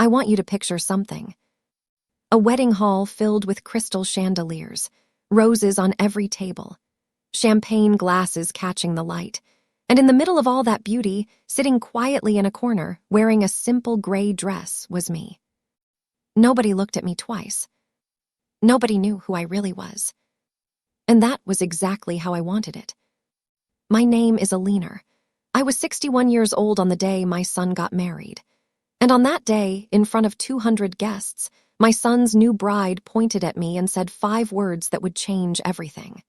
I want you to picture something. A wedding hall filled with crystal chandeliers, roses on every table, champagne glasses catching the light, and in the middle of all that beauty, sitting quietly in a corner, wearing a simple gray dress, was me. Nobody looked at me twice. Nobody knew who I really was. And that was exactly how I wanted it. My name is Alina. I was 61 years old on the day my son got married. And on that day, in front of 200 guests, my son's new bride pointed at me and said 5 words that would change everything.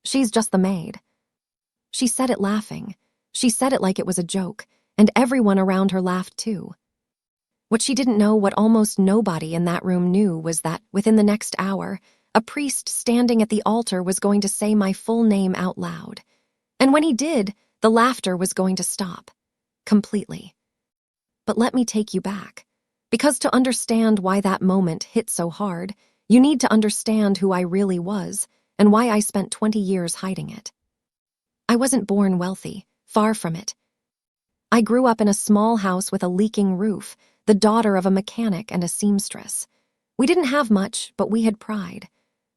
"She's just the maid." She said it laughing. She said it like it was a joke, and everyone around her laughed too. What she didn't know, what almost nobody in that room knew, was that within the next hour, a priest standing at the altar was going to say my full name out loud. And when he did, the laughter was going to stop. Completely. But let me take you back. Because to understand why that moment hit so hard, you need to understand who I really was and why I spent 20 years hiding it. I wasn't born wealthy, far from it. I grew up in a small house with a leaking roof, the daughter of a mechanic and a seamstress. We didn't have much, but we had pride.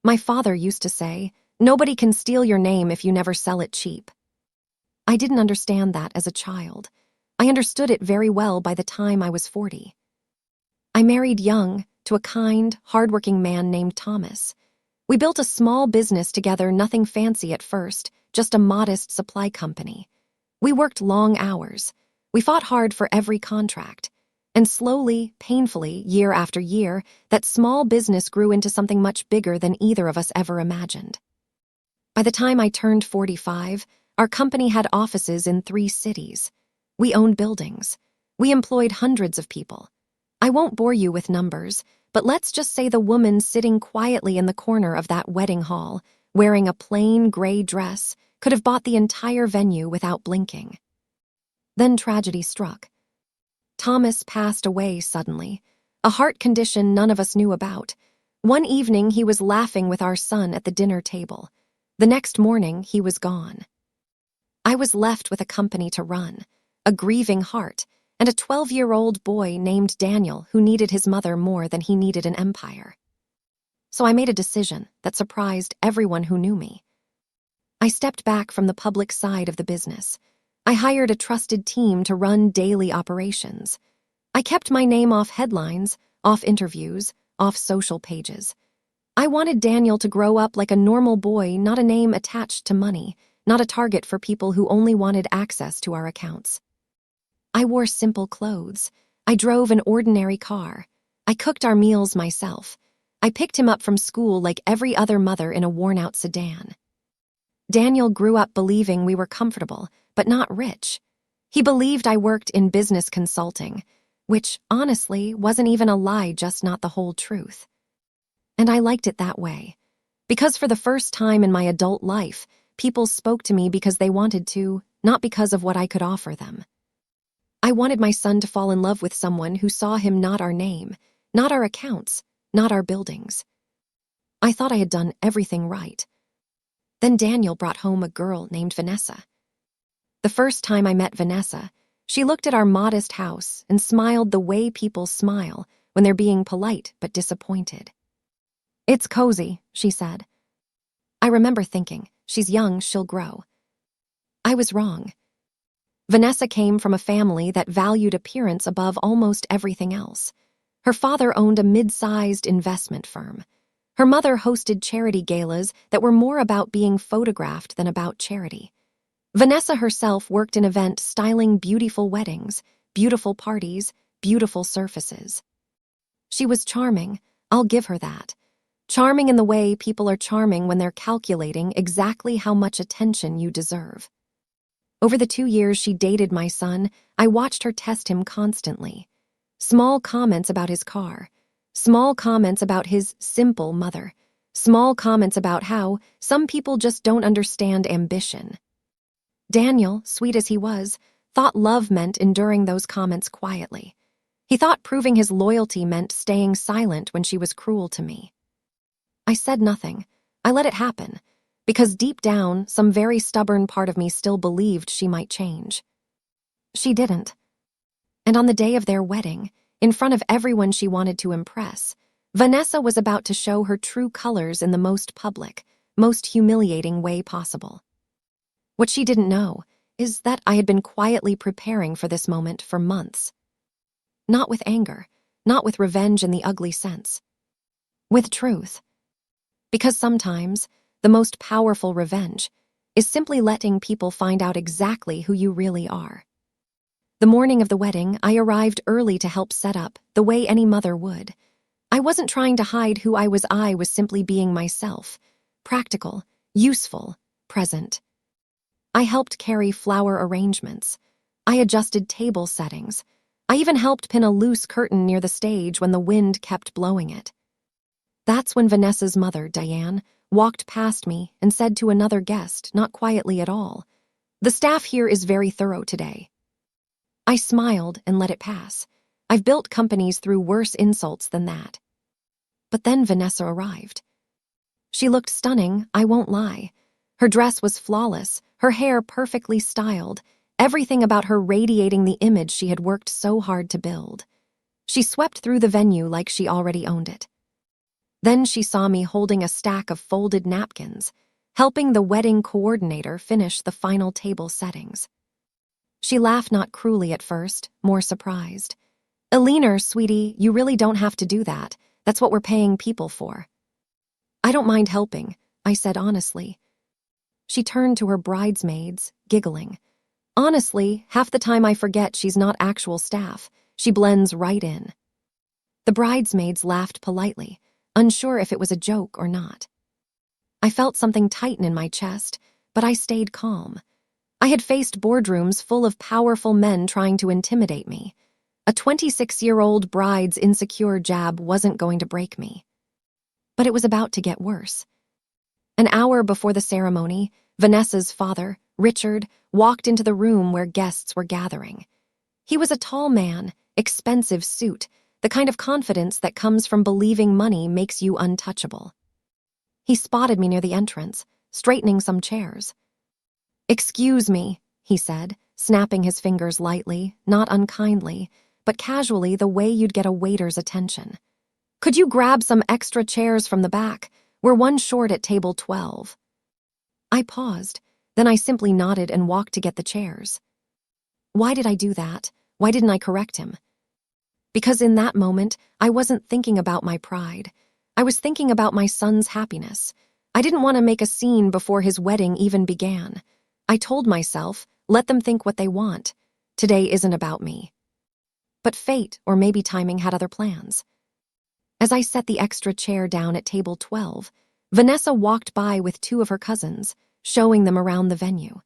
My father used to say, "Nobody can steal your name if you never sell it cheap." I didn't understand that as a child. I understood it very well by the time I was 40. I married young to a kind, hardworking man named Thomas. We built a small business together, nothing fancy at first, just a modest supply company. We worked long hours. We fought hard for every contract. And slowly, painfully, year after year, that small business grew into something much bigger than either of us ever imagined. By the time I turned 45, our company had offices in 3 cities. We owned buildings. We employed hundreds of people. I won't bore you with numbers, but let's just say the woman sitting quietly in the corner of that wedding hall, wearing a plain gray dress, could have bought the entire venue without blinking. Then tragedy struck. Thomas passed away suddenly, a heart condition none of us knew about. One evening he was laughing with our son at the dinner table. The next morning he was gone. I was left with a company to run, a grieving heart, and a 12-year-old boy named Daniel who needed his mother more than he needed an empire. So I made a decision that surprised everyone who knew me. I stepped back from the public side of the business. I hired a trusted team to run daily operations. I kept my name off headlines, off interviews, off social pages. I wanted Daniel to grow up like a normal boy, not a name attached to money, not a target for people who only wanted access to our accounts. I wore simple clothes. I drove an ordinary car. I cooked our meals myself. I picked him up from school like every other mother in a worn-out sedan. Daniel grew up believing we were comfortable, but not rich. He believed I worked in business consulting, which, honestly, wasn't even a lie, just not the whole truth. And I liked it that way. Because for the first time in my adult life, people spoke to me because they wanted to, not because of what I could offer them. I wanted my son to fall in love with someone who saw him not our name, not our accounts, not our buildings. I thought I had done everything right. Then Daniel brought home a girl named Vanessa. The first time I met Vanessa, she looked at our modest house and smiled the way people smile when they're being polite but disappointed. "It's cozy," she said. I remember thinking, she's young, she'll grow. I was wrong. Vanessa came from a family that valued appearance above almost everything else. Her father owned a mid-sized investment firm. Her mother hosted charity galas that were more about being photographed than about charity. Vanessa herself worked in event styling beautiful weddings, beautiful parties, beautiful surfaces. She was charming, I'll give her that. Charming in the way people are charming when they're calculating exactly how much attention you deserve. Over the 2 years she dated my son, I watched her test him constantly. Small comments about his car, small comments about his simple mother, small comments about how some people just don't understand ambition. Daniel, sweet as he was, thought love meant enduring those comments quietly. He thought proving his loyalty meant staying silent when she was cruel to me. I said nothing. I let it happen, because deep down, some very stubborn part of me still believed she might change. She didn't. And on the day of their wedding, in front of everyone she wanted to impress, Vanessa was about to show her true colors in the most public, most humiliating way possible. What she didn't know is that I had been quietly preparing for this moment for months. Not with anger, not with revenge in the ugly sense. With truth. Because sometimes, the most powerful revenge is simply letting people find out exactly who you really are. The morning of the wedding, I arrived early to help set up, the way any mother would. I wasn't trying to hide who I was simply being myself. Practical, useful, present. I helped carry flower arrangements. I adjusted table settings. I even helped pin a loose curtain near the stage when the wind kept blowing it. That's when Vanessa's mother, Diane, walked past me and said to another guest, not quietly at all, "The staff here is very thorough today." I smiled and let it pass. I've built companies through worse insults than that. But then Vanessa arrived. She looked stunning, I won't lie. Her dress was flawless, her hair perfectly styled, everything about her radiating the image she had worked so hard to build. She swept through the venue like she already owned it. Then she saw me holding a stack of folded napkins, helping the wedding coordinator finish the final table settings. She laughed not cruelly at first, more surprised. "Eleanor, sweetie, you really don't have to do that. That's what we're paying people for." "I don't mind helping," I said honestly. She turned to her bridesmaids, giggling. "Honestly, half the time I forget she's not actual staff. She blends right in." The bridesmaids laughed politely, unsure if it was a joke or not. I felt something tighten in my chest, but I stayed calm. I had faced boardrooms full of powerful men trying to intimidate me. A 26-year-old bride's insecure jab wasn't going to break me. But it was about to get worse. An hour before the ceremony, Vanessa's father, Richard, walked into the room where guests were gathering. He was a tall man, expensive suit, the kind of confidence that comes from believing money makes you untouchable. He spotted me near the entrance, straightening some chairs. "Excuse me," he said, snapping his fingers lightly, not unkindly, but casually the way you'd get a waiter's attention. "Could you grab some extra chairs from the back? We're one short at table 12. I paused, then I simply nodded and walked to get the chairs. Why did I do that? Why didn't I correct him? Because in that moment, I wasn't thinking about my pride. I was thinking about my son's happiness. I didn't want to make a scene before his wedding even began. I told myself, let them think what they want. Today isn't about me. But fate, or maybe timing, had other plans. As I set the extra chair down at table 12, Vanessa walked by with two of her cousins, showing them around the venue.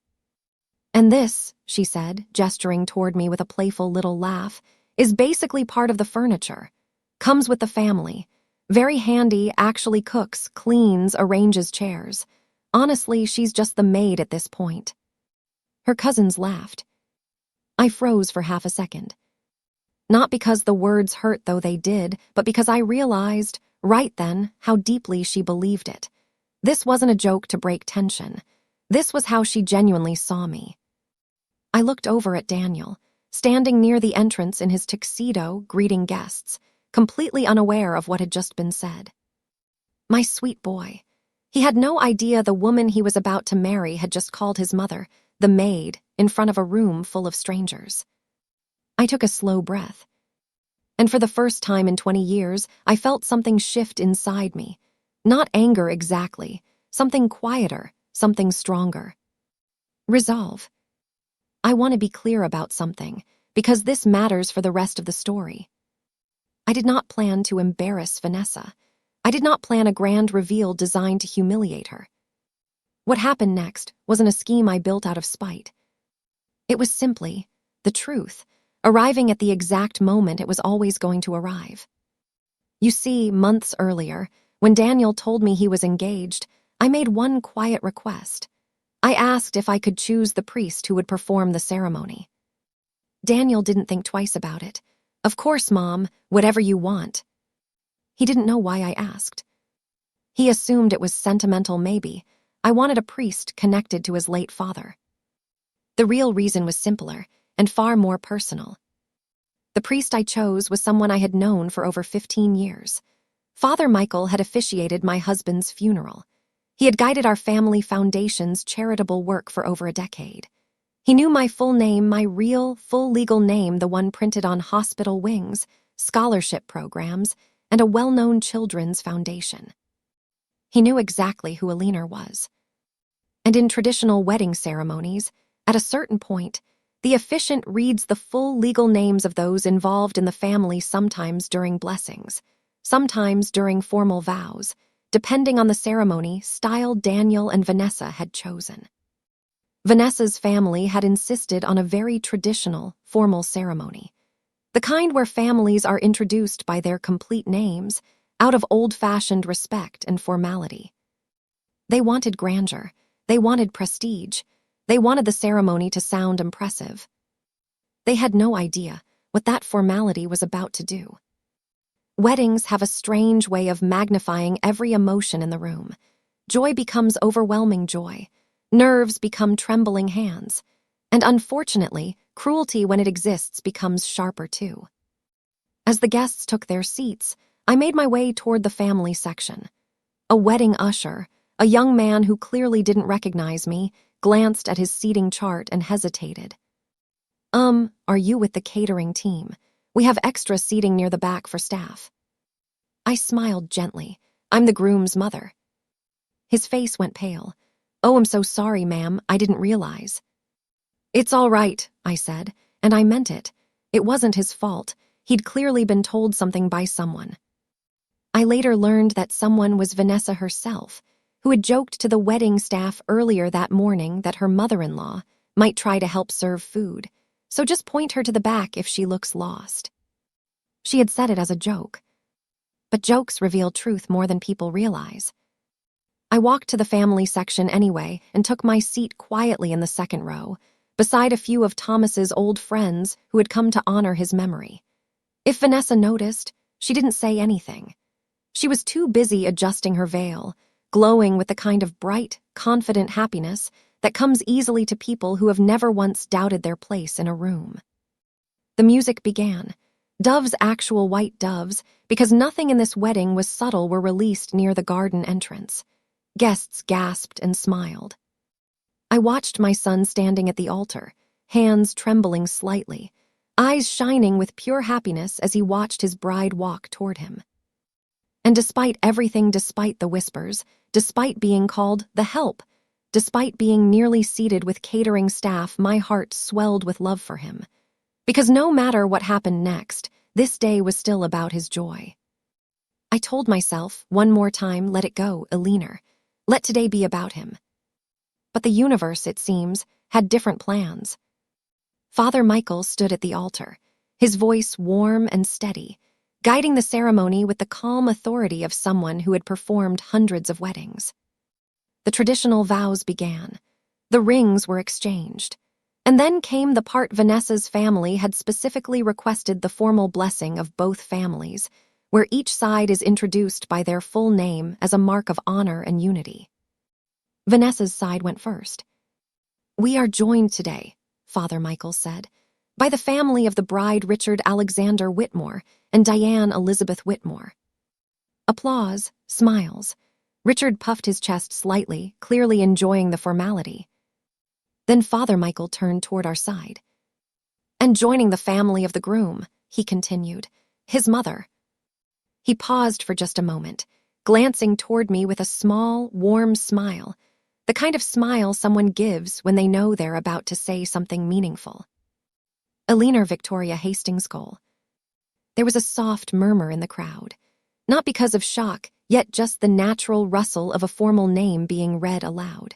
"And this," she said, gesturing toward me with a playful little laugh, "is basically part of the furniture. Comes with the family. Very handy, actually cooks, cleans, arranges chairs. Honestly, she's just the maid at this point." Her cousins laughed. I froze for half a second. Not because the words hurt, though they did, but because I realized, right then, how deeply she believed it. This wasn't a joke to break tension. This was how she genuinely saw me. I looked over at Daniel, standing near the entrance in his tuxedo, greeting guests, completely unaware of what had just been said. My sweet boy. He had no idea the woman he was about to marry had just called his mother, the maid, in front of a room full of strangers. I took a slow breath. And for the first time in 20 years, I felt something shift inside me. Not anger exactly, something quieter, something stronger. Resolve. I want to be clear about something, because this matters for the rest of the story. I did not plan to embarrass Vanessa. I did not plan a grand reveal designed to humiliate her. What happened next wasn't a scheme I built out of spite. It was simply the truth, arriving at the exact moment it was always going to arrive. You see, months earlier, when Daniel told me he was engaged, I made one quiet request. I asked if I could choose the priest who would perform the ceremony. Daniel didn't think twice about it. "Of course, Mom, whatever you want." He didn't know why I asked. He assumed it was sentimental maybe. I wanted a priest connected to his late father. The real reason was simpler and far more personal. The priest I chose was someone I had known for over 15 years. Father Michael had officiated my husband's funeral. He had guided our family foundation's charitable work for over a decade. He knew my full name, my real, full legal name, the one printed on hospital wings, scholarship programs, and a well-known children's foundation. He knew exactly who Alina was. And in traditional wedding ceremonies, at a certain point, the officiant reads the full legal names of those involved in the family, sometimes during blessings, sometimes during formal vows, depending on the ceremony style Daniel and Vanessa had chosen. Vanessa's family had insisted on a very traditional, formal ceremony, the kind where families are introduced by their complete names out of old-fashioned respect and formality. They wanted grandeur. They wanted prestige. They wanted the ceremony to sound impressive. They had no idea what that formality was about to do. Weddings have a strange way of magnifying every emotion in the room. Joy becomes overwhelming joy. Nerves become trembling hands. And unfortunately, cruelty, when it exists, becomes sharper too. As the guests took their seats, I made my way toward the family section. A wedding usher, a young man who clearly didn't recognize me, glanced at his seating chart and hesitated. Are you with the catering team? We have extra seating near the back for staff." I smiled gently. "I'm the groom's mother." His face went pale. "Oh, I'm so sorry, ma'am. I didn't realize." "It's all right," I said, and I meant it. It wasn't his fault. He'd clearly been told something by someone. I later learned that someone was Vanessa herself, who had joked to the wedding staff earlier that morning that her mother-in-law might try to help serve food, so just point her to the back if she looks lost. She had said it as a joke. But jokes reveal truth more than people realize. I walked to the family section anyway and took my seat quietly in the second row, beside a few of Thomas's old friends who had come to honor his memory. If Vanessa noticed, she didn't say anything. She was too busy adjusting her veil, glowing with the kind of bright, confident happiness that comes easily to people who have never once doubted their place in a room. The music began. Doves, actual white doves, because nothing in this wedding was subtle, were released near the garden entrance. Guests gasped and smiled. I watched my son standing at the altar, hands trembling slightly, eyes shining with pure happiness as he watched his bride walk toward him. And despite everything, despite the whispers, despite being called the help, despite being nearly seated with catering staff, my heart swelled with love for him. Because no matter what happened next, this day was still about his joy. I told myself, one more time, let it go, Alina. Let today be about him. But the universe, it seems, had different plans. Father Michael stood at the altar, his voice warm and steady, guiding the ceremony with the calm authority of someone who had performed hundreds of weddings. The traditional vows began. The rings were exchanged. And then came the part Vanessa's family had specifically requested, the formal blessing of both families, where each side is introduced by their full name as a mark of honor and unity. Vanessa's side went first. "We are joined today," Father Michael said, "by the family of the bride Richard Alexander Whitmore and Diane Elizabeth Whitmore." Applause, smiles. Richard puffed his chest slightly, clearly enjoying the formality. Then Father Michael turned toward our side. "And joining the family of the groom," he continued, "his mother." He paused for just a moment, glancing toward me with a small, warm smile, the kind of smile someone gives when they know they're about to say something meaningful. "Alina Victoria Hastings Cole." There was a soft murmur in the crowd, not because of shock, yet just the natural rustle of a formal name being read aloud.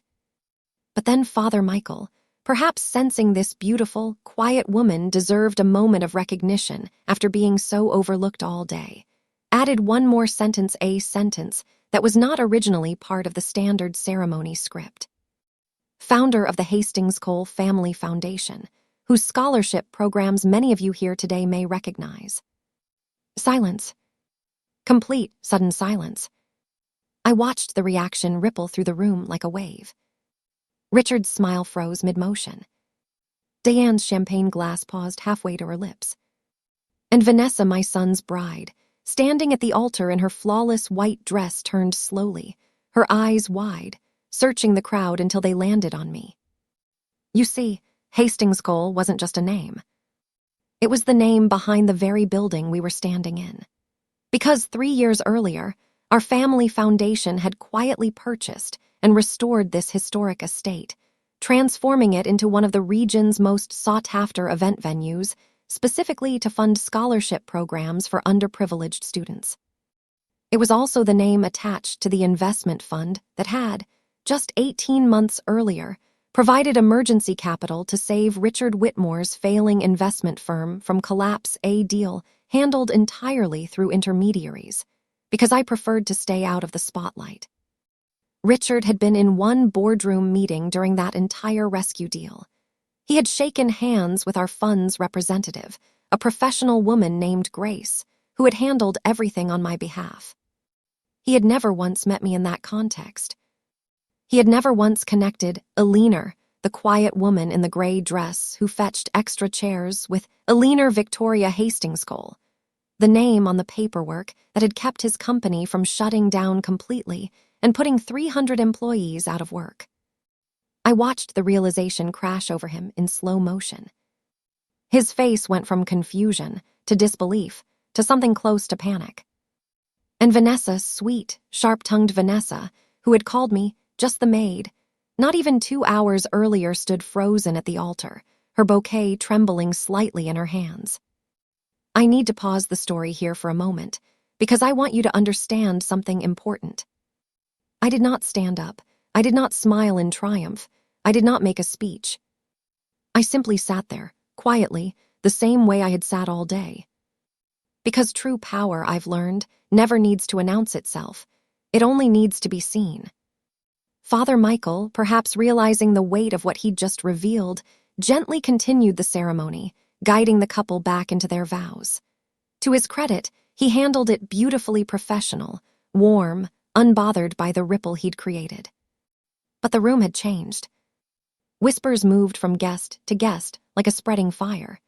But then Father Michael, perhaps sensing this beautiful, quiet woman deserved a moment of recognition after being so overlooked all day, added one more sentence, a sentence that was not originally part of the standard ceremony script. "Founder of the Hastings Cole Family Foundation, whose scholarship programs many of you here today may recognize." Silence. Complete, sudden silence. I watched the reaction ripple through the room like a wave. Richard's smile froze mid-motion. Diane's champagne glass paused halfway to her lips. And Vanessa, my son's bride, standing at the altar in her flawless white dress, turned slowly, her eyes wide, searching the crowd until they landed on me. You see, Hastings Cole wasn't just a name. It was the name behind the very building we were standing in. Because 3 years earlier, our family foundation had quietly purchased and restored this historic estate, transforming it into one of the region's most sought-after event venues, specifically to fund scholarship programs for underprivileged students. It was also the name attached to the investment fund that had, just 18 months earlier, provided emergency capital to save Richard Whitmore's failing investment firm from collapse, a deal handled entirely through intermediaries, because I preferred to stay out of the spotlight. Richard had been in one boardroom meeting during that entire rescue deal. He had shaken hands with our fund's representative, a professional woman named Grace, who had handled everything on my behalf. He had never once met me in that context. He had never once connected Eleanor, the quiet woman in the gray dress who fetched extra chairs, with Eleanor Victoria Hastings Cole, the name on the paperwork that had kept his company from shutting down completely and putting 300 employees out of work. I watched the realization crash over him in slow motion. His face went from confusion to disbelief to something close to panic. And Vanessa, sweet, sharp-tongued Vanessa, who had called me just the maid, not even 2 hours earlier, stood frozen at the altar, her bouquet trembling slightly in her hands. I need to pause the story here for a moment, because I want you to understand something important. I did not stand up. I did not smile in triumph. I did not make a speech. I simply sat there, quietly, the same way I had sat all day. Because true power, I've learned, never needs to announce itself. It only needs to be seen. Father Michael, perhaps realizing the weight of what he'd just revealed, gently continued the ceremony, guiding the couple back into their vows. To his credit, he handled it beautifully professional, warm, unbothered by the ripple he'd created. But the room had changed. Whispers moved from guest to guest like a spreading fire.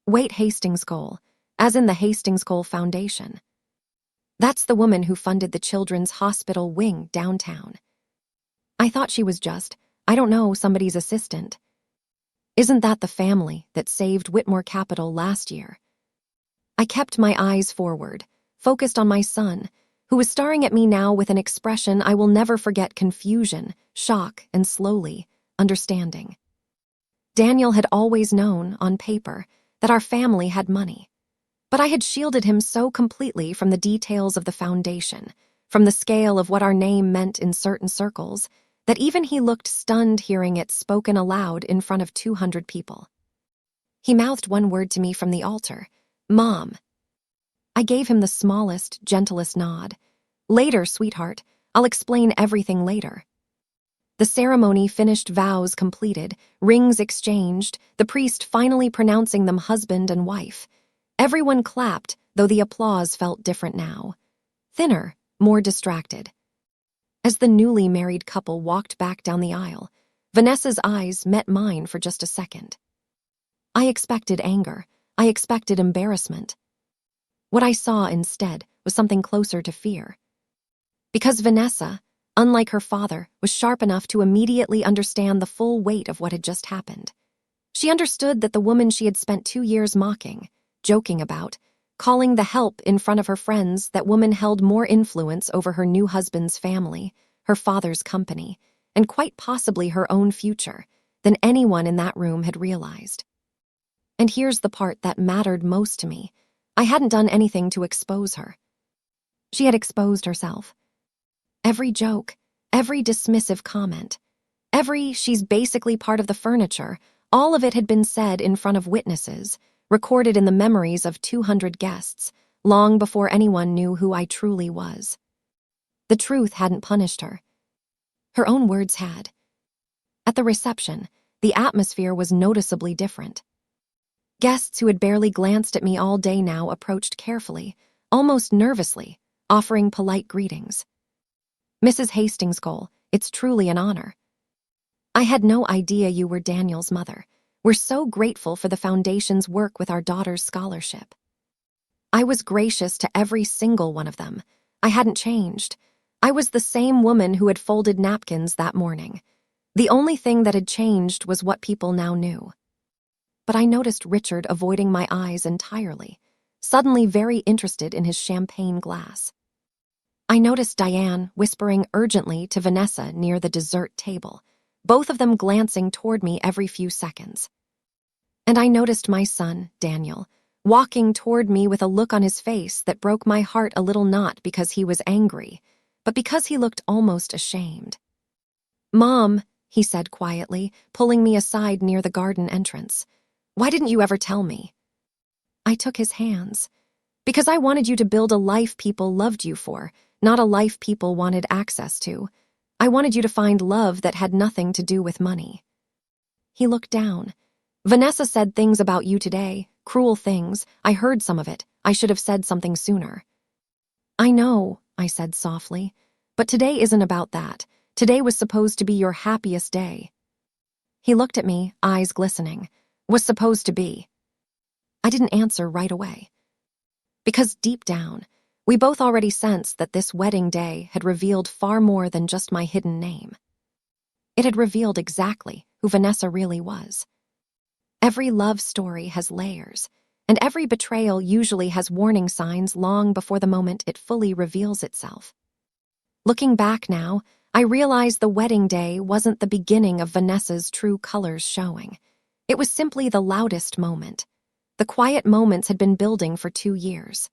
Wait, Hastings Cole, as in the Hastings Cole Foundation. That's the woman who funded the children's hospital wing downtown. I thought she was just, I don't know, somebody's assistant. Isn't that the family that saved Whitmore Capital last year? I kept my eyes forward, focused on my son, who was staring at me now with an expression I will never forget: confusion, shock, and slowly, understanding. Daniel had always known, on paper, that our family had money. But I had shielded him so completely from the details of the foundation, from the scale of what our name meant in certain circles, that even he looked stunned hearing it spoken aloud in front of 200 people. He mouthed one word to me from the altar: Mom. I gave him the smallest, gentlest nod. Later, sweetheart, I'll explain everything later. The ceremony finished, vows completed, rings exchanged, the priest finally pronouncing them husband and wife. Everyone clapped, though the applause felt different now. Thinner, more distracted. As the newly married couple walked back down the aisle, Vanessa's eyes met mine for just a second. I expected anger. I expected embarrassment. What I saw instead was something closer to fear. Because Vanessa, unlike her father, was sharp enough to immediately understand the full weight of what had just happened. She understood that the woman she had spent 2 years mocking, joking about, calling the help in front of her friends, that woman held more influence over her new husband's family, her father's company, and quite possibly her own future, than anyone in that room had realized. And here's the part that mattered most to me. I hadn't done anything to expose her. She had exposed herself. Every joke, every dismissive comment, every "she's basically part of the furniture," all of it had been said in front of witnesses, recorded in the memories of 200 guests, long before anyone knew who I truly was. The truth hadn't punished her. Her own words had. At the reception, the atmosphere was noticeably different. Guests who had barely glanced at me all day now approached carefully, almost nervously, offering polite greetings. Mrs. Hastings Cole, it's truly an honor. I had no idea you were Daniel's mother. We're so grateful for the foundation's work with our daughter's scholarship. I was gracious to every single one of them. I hadn't changed. I was the same woman who had folded napkins that morning. The only thing that had changed was what people now knew. But I noticed Richard avoiding my eyes entirely, suddenly very interested in his champagne glass. I noticed Diane whispering urgently to Vanessa near the dessert table, both of them glancing toward me every few seconds. And I noticed my son, Daniel, walking toward me with a look on his face that broke my heart a little, not because he was angry, but because he looked almost ashamed. "Mom," he said quietly, pulling me aside near the garden entrance, "why didn't you ever tell me?" I took his hands. "Because I wanted you to build a life people loved you for, not a life people wanted access to. I wanted you to find love that had nothing to do with money." He looked down. "Vanessa said things about you today, cruel things. I heard some of it. I should have said something sooner." "I know," I said softly, "but today isn't about that. Today was supposed to be your happiest day." He looked at me, eyes glistening. "Was supposed to be." I didn't answer right away. Because deep down, we both already sensed that this wedding day had revealed far more than just my hidden name. It had revealed exactly who Vanessa really was. Every love story has layers, and every betrayal usually has warning signs long before the moment it fully reveals itself. Looking back now, I realize the wedding day wasn't the beginning of Vanessa's true colors showing. It was simply the loudest moment. The quiet moments had been building for 2 years.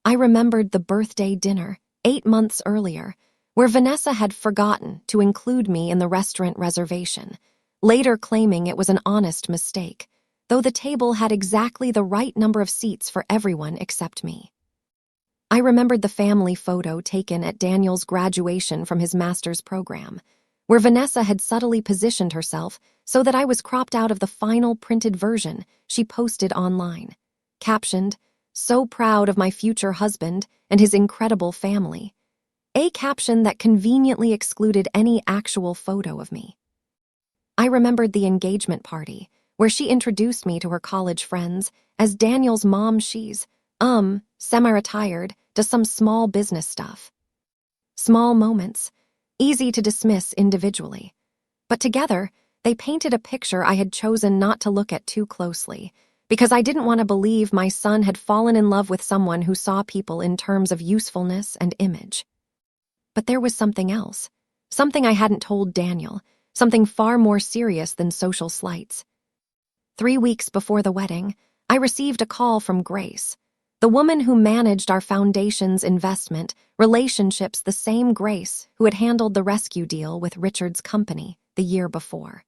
I remembered the birthday dinner, 8 months earlier, where Vanessa had forgotten to include me in the restaurant reservation, later claiming it was an honest mistake, though the table had exactly the right number of seats for everyone except me. I remembered the family photo taken at Daniel's graduation from his master's program, where Vanessa had subtly positioned herself so that I was cropped out of the final printed version she posted online, captioned, "So proud of my future husband and his incredible family," a caption that conveniently excluded any actual photo of me. I remembered the engagement party, where she introduced me to her college friends as Daniel's mom. She's, semi-retired, does some small business stuff. Small moments, easy to dismiss individually. But together, they painted a picture I had chosen not to look at too closely, because I didn't want to believe my son had fallen in love with someone who saw people in terms of usefulness and image. But there was something else, something I hadn't told Daniel, something far more serious than social slights. 3 weeks before the wedding, I received a call from Grace, the woman who managed our foundation's investment relationships, the same Grace who had handled the rescue deal with Richard's company the year before.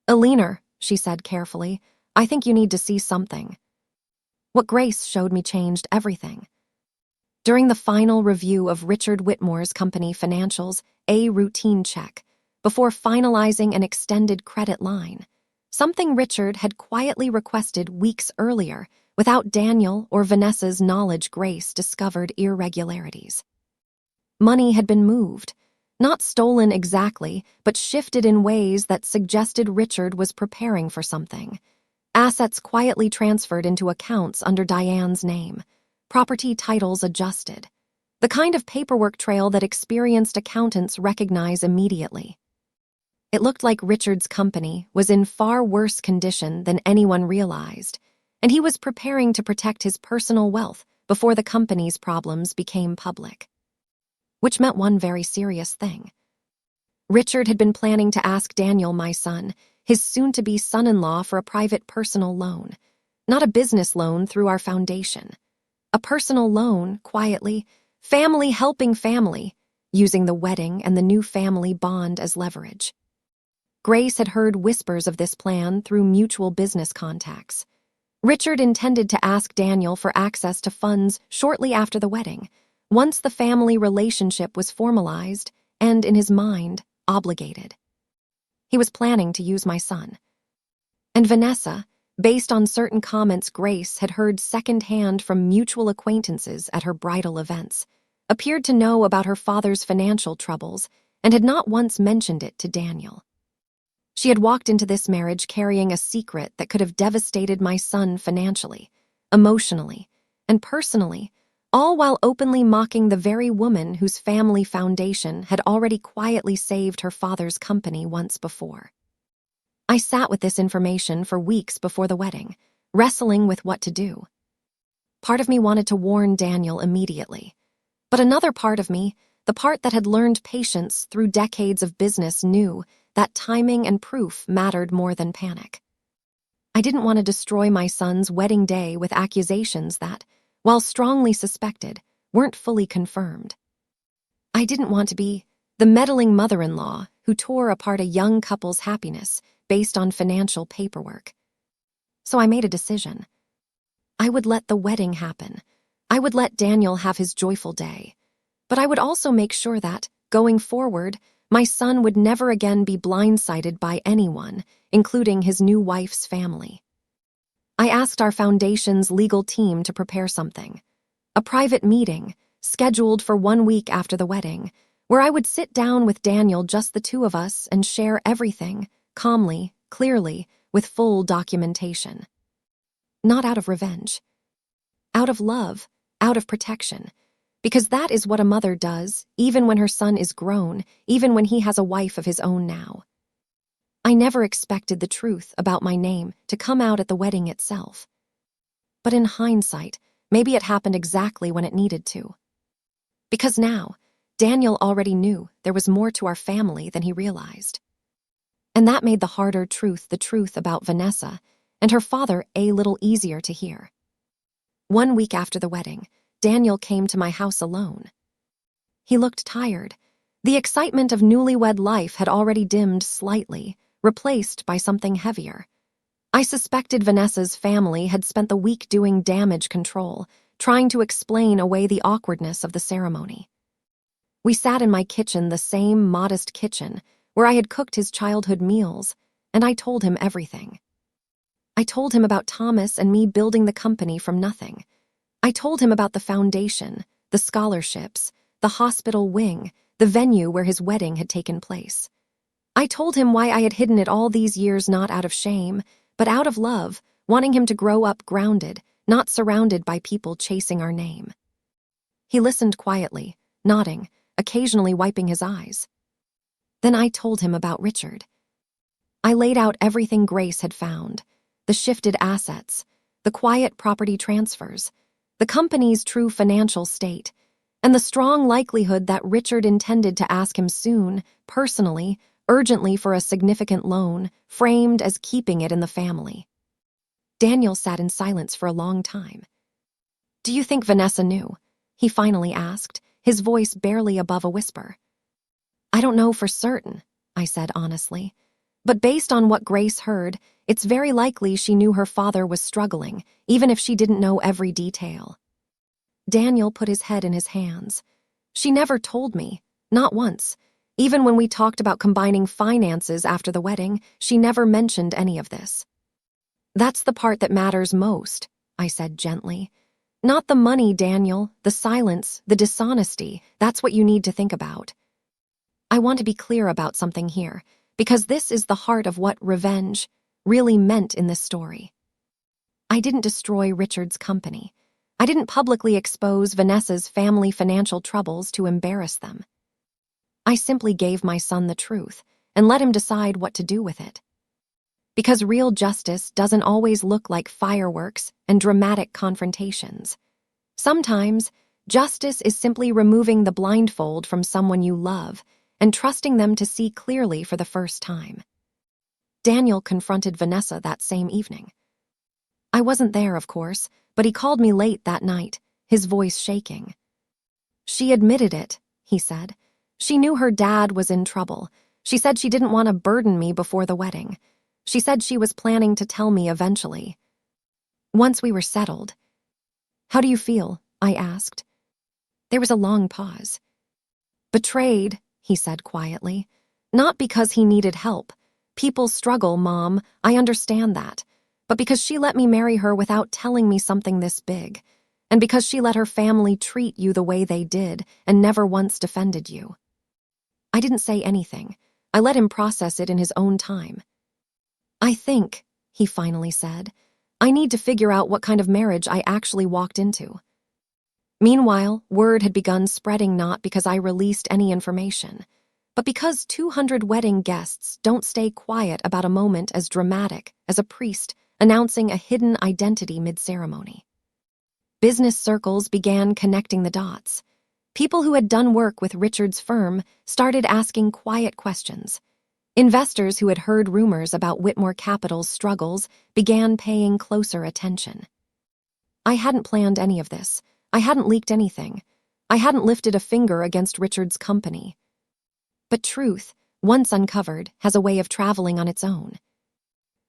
"Eleanor," she said carefully, "I think you need to see something." What Grace showed me changed everything. During the final review of Richard Whitmore's company financials, a routine check, before finalizing an extended credit line, something Richard had quietly requested weeks earlier without Daniel or Vanessa's knowledge, Grace discovered irregularities. Money had been moved, not stolen exactly, but shifted in ways that suggested Richard was preparing for something. Assets quietly transferred into accounts under Diane's name, property titles adjusted. The kind of paperwork trail that experienced accountants recognize immediately. It looked like Richard's company was in far worse condition than anyone realized, and he was preparing to protect his personal wealth before the company's problems became public. Which meant one very serious thing. Richard had been planning to ask Daniel, my son, his soon-to-be son-in-law, for a private personal loan, not a business loan through our foundation. A personal loan, quietly, family helping family, using the wedding and the new family bond as leverage. Grace had heard whispers of this plan through mutual business contacts. Richard intended to ask Daniel for access to funds shortly after the wedding, once the family relationship was formalized and, in his mind, obligated. He was planning to use my son. And Vanessa, based on certain comments Grace had heard secondhand from mutual acquaintances at her bridal events, appeared to know about her father's financial troubles and had not once mentioned it to Daniel. She had walked into this marriage carrying a secret that could have devastated my son financially, emotionally, and personally, all while openly mocking the very woman whose family foundation had already quietly saved her father's company once before. I sat with this information for weeks before the wedding, wrestling with what to do. Part of me wanted to warn Daniel immediately, but another part of me, the part that had learned patience through decades of business, knew that timing and proof mattered more than panic. I didn't want to destroy my son's wedding day with accusations that, while strongly suspected, weren't fully confirmed. I didn't want to be the meddling mother-in-law who tore apart a young couple's happiness based on financial paperwork. So I made a decision. I would let the wedding happen. I would let Daniel have his joyful day. But I would also make sure that, going forward, my son would never again be blindsided by anyone, including his new wife's family. I asked our foundation's legal team to prepare something. A private meeting, scheduled for 1 week after the wedding, where I would sit down with Daniel, just the two of us, and share everything, calmly, clearly, with full documentation. Not out of revenge. Out of love, out of protection. Because that is what a mother does, even when her son is grown, even when he has a wife of his own now. I never expected the truth about my name to come out at the wedding itself. But in hindsight, maybe it happened exactly when it needed to. Because now, Daniel already knew there was more to our family than he realized. And that made the harder truth, the truth about Vanessa and her father, a little easier to hear. 1 week after the wedding, Daniel came to my house alone. He looked tired. The excitement of newlywed life had already dimmed slightly, replaced by something heavier. I suspected Vanessa's family had spent the week doing damage control, trying to explain away the awkwardness of the ceremony. We sat in my kitchen, the same modest kitchen, where I had cooked his childhood meals, and I told him everything. I told him about Thomas and me building the company from nothing. I told him about the foundation, the scholarships, the hospital wing, the venue where his wedding had taken place. I told him why I had hidden it all these years, not out of shame, but out of love, wanting him to grow up grounded, not surrounded by people chasing our name. He listened quietly, nodding, occasionally wiping his eyes. Then I told him about Richard. I laid out everything Grace had found, the shifted assets, the quiet property transfers, the company's true financial state, and the strong likelihood that Richard intended to ask him soon, personally, urgently, for a significant loan, framed as keeping it in the family. Daniel sat in silence for a long time. "Do you think Vanessa knew?" he finally asked, his voice barely above a whisper. "I don't know for certain," I said honestly. "But based on what Grace heard, it's very likely she knew her father was struggling, even if she didn't know every detail." Daniel put his head in his hands. "She never told me, not once. Even when we talked about combining finances after the wedding, she never mentioned any of this." "That's the part that matters most," I said gently. "Not the money, Daniel, the silence, the dishonesty. That's what you need to think about. I want to be clear about something here, because this is the heart of what revenge really meant in this story. I didn't destroy Richard's company. I didn't publicly expose Vanessa's family financial troubles to embarrass them. I simply gave my son the truth and let him decide what to do with it. Because real justice doesn't always look like fireworks and dramatic confrontations. Sometimes, justice is simply removing the blindfold from someone you love and trusting them to see clearly for the first time. Daniel confronted Vanessa that same evening. I wasn't there, of course, but he called me late that night, his voice shaking. "She admitted it," he said. "She knew her dad was in trouble. She said she didn't want to burden me before the wedding. She said she was planning to tell me eventually. Once we were settled." "How do you feel?" I asked. There was a long pause. "Betrayed," he said quietly. "Not because he needed help. People struggle, Mom, I understand that. But because she let me marry her without telling me something this big. And because she let her family treat you the way they did and never once defended you." I didn't say anything. I let him process it in his own time. "I think," he finally said, I need to figure out what kind of marriage I actually walked into. Meanwhile, word had begun spreading not because I released any information, but because 200 wedding guests don't stay quiet about a moment as dramatic as a priest announcing a hidden identity mid-ceremony. Business circles began connecting the dots. People who had done work with Richard's firm started asking quiet questions. Investors who had heard rumors about Whitmore Capital's struggles began paying closer attention. I hadn't planned any of this. I hadn't leaked anything. I hadn't lifted a finger against Richard's company. But truth, once uncovered, has a way of traveling on its own.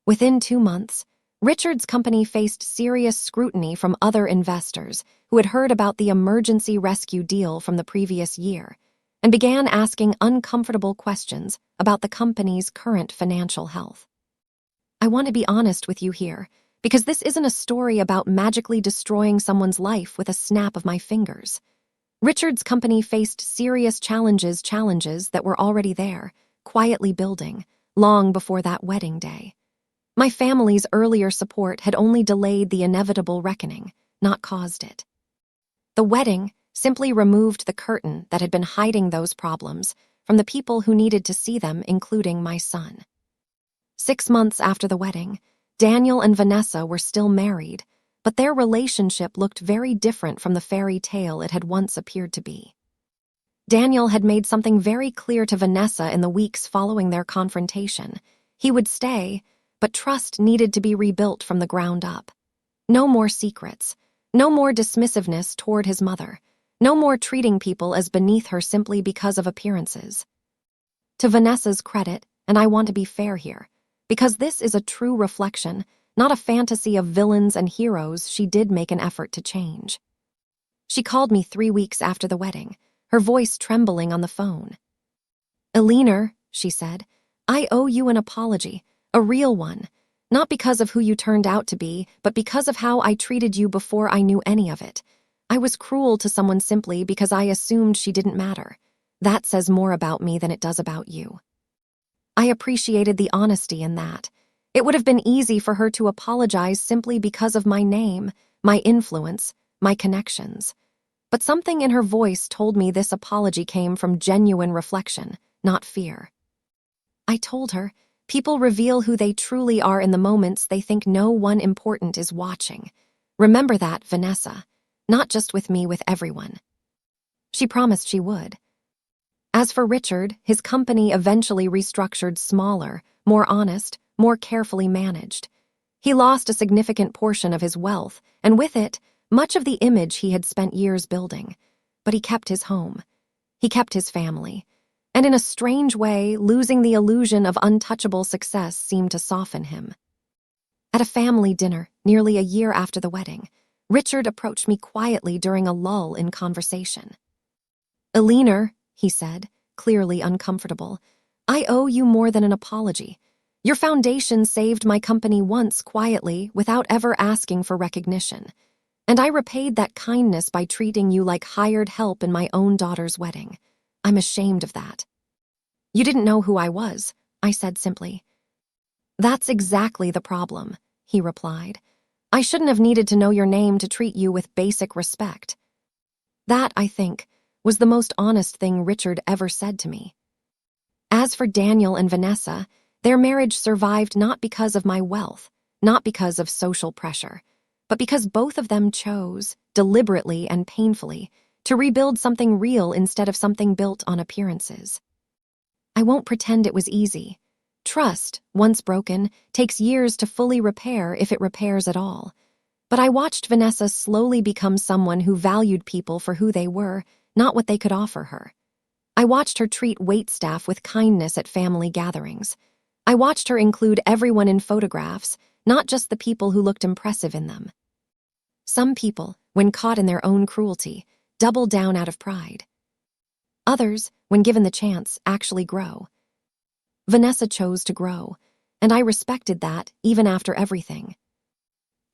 Within 2 months, Richard's company faced serious scrutiny from other investors who had heard about the emergency rescue deal from the previous year and began asking uncomfortable questions about the company's current financial health. I want to be honest with you here, because this isn't a story about magically destroying someone's life with a snap of my fingers. Richard's company faced serious challenges that were already there, quietly building, long before that wedding day. My family's earlier support had only delayed the inevitable reckoning, not caused it. The wedding simply removed the curtain that had been hiding those problems from the people who needed to see them, including my son. 6 months after the wedding, Daniel and Vanessa were still married, but their relationship looked very different from the fairy tale it had once appeared to be. Daniel had made something very clear to Vanessa in the weeks following their confrontation. He would stay, but trust needed to be rebuilt from the ground up. No more secrets, no more dismissiveness toward his mother, no more treating people as beneath her simply because of appearances. To Vanessa's credit, and I want to be fair here, because this is a true reflection, not a fantasy of villains and heroes, she did make an effort to change. She called me 3 weeks after the wedding, her voice trembling on the phone. "Eleanor," she said, "I owe you an apology, a real one, not because of who you turned out to be, but because of how I treated you before I knew any of it. I was cruel to someone simply because I assumed she didn't matter. That says more about me than it does about you." I appreciated the honesty in that. It would have been easy for her to apologize simply because of my name, my influence, my connections. But something in her voice told me this apology came from genuine reflection, not fear. I told her, people reveal who they truly are in the moments they think no one important is watching. Remember that, Vanessa. Not just with me, with everyone. She promised she would. As for Richard, his company eventually restructured smaller, more honest, more carefully managed. He lost a significant portion of his wealth, and with it, much of the image he had spent years building. But he kept his home. He kept his family. And in a strange way, losing the illusion of untouchable success seemed to soften him. At a family dinner, nearly a year after the wedding, Richard approached me quietly during a lull in conversation. "Eleanor," he said, clearly uncomfortable, "I owe you more than an apology. Your foundation saved my company once quietly without ever asking for recognition. And I repaid that kindness by treating you like hired help in my own daughter's wedding. I'm ashamed of that." "You didn't know who I was," I said simply. "That's exactly the problem," he replied. "I shouldn't have needed to know your name to treat you with basic respect." That, I think, was the most honest thing Richard ever said to me. As for Daniel and Vanessa, their marriage survived not because of my wealth, not because of social pressure, but because both of them chose, deliberately and painfully, to rebuild something real instead of something built on appearances. I won't pretend it was easy. Trust, once broken, takes years to fully repair if it repairs at all. But I watched Vanessa slowly become someone who valued people for who they were, not what they could offer her. I watched her treat waitstaff with kindness at family gatherings. I watched her include everyone in photographs, not just the people who looked impressive in them. Some people, when caught in their own cruelty, double down out of pride. Others, when given the chance, actually grow. Vanessa chose to grow, and I respected that even after everything.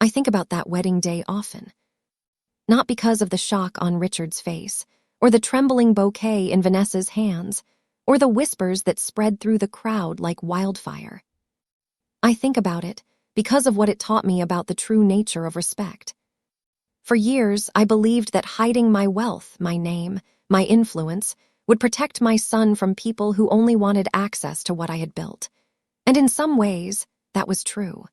I think about that wedding day often. Not because of the shock on Richard's face, or the trembling bouquet in Vanessa's hands, or the whispers that spread through the crowd like wildfire. I think about it because of what it taught me about the true nature of respect. For years, I believed that hiding my wealth, my name, my influence, would protect my son from people who only wanted access to what I had built. And in some ways, that was true.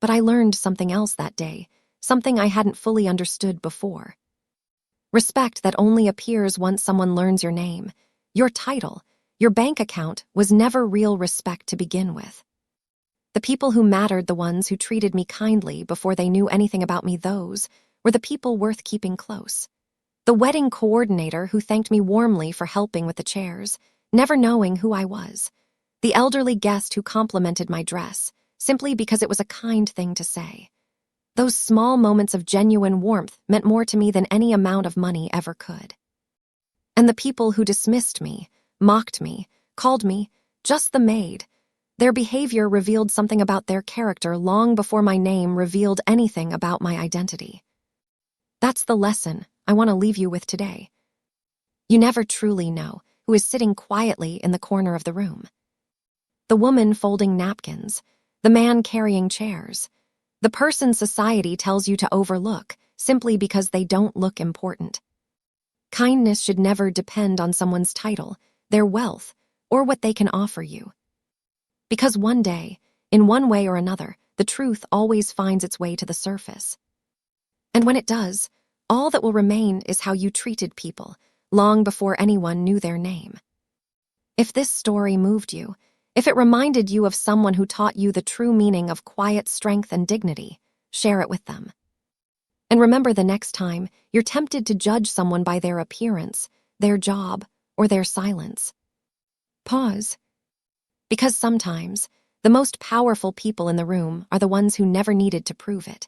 But I learned something else that day, something I hadn't fully understood before. Respect that only appears once someone learns your name, your title, your bank account was never real respect to begin with. The people who mattered, the ones who treated me kindly before they knew anything about me, those were the people worth keeping close. The wedding coordinator who thanked me warmly for helping with the chairs, never knowing who I was. The elderly guest who complimented my dress, simply because it was a kind thing to say. Those small moments of genuine warmth meant more to me than any amount of money ever could. And the people who dismissed me, mocked me, called me just the maid, their behavior revealed something about their character long before my name revealed anything about my identity. That's the lesson I want to leave you with today. You never truly know who is sitting quietly in the corner of the room. The woman folding napkins, the man carrying chairs, the person society tells you to overlook simply because they don't look important. Kindness should never depend on someone's title, their wealth, or what they can offer you. Because one day, in one way or another, the truth always finds its way to the surface. And when it does, all that will remain is how you treated people, long before anyone knew their name. If this story moved you, if it reminded you of someone who taught you the true meaning of quiet strength and dignity, share it with them. And remember, the next time you're tempted to judge someone by their appearance, their job, or their silence, pause. Because sometimes, the most powerful people in the room are the ones who never needed to prove it.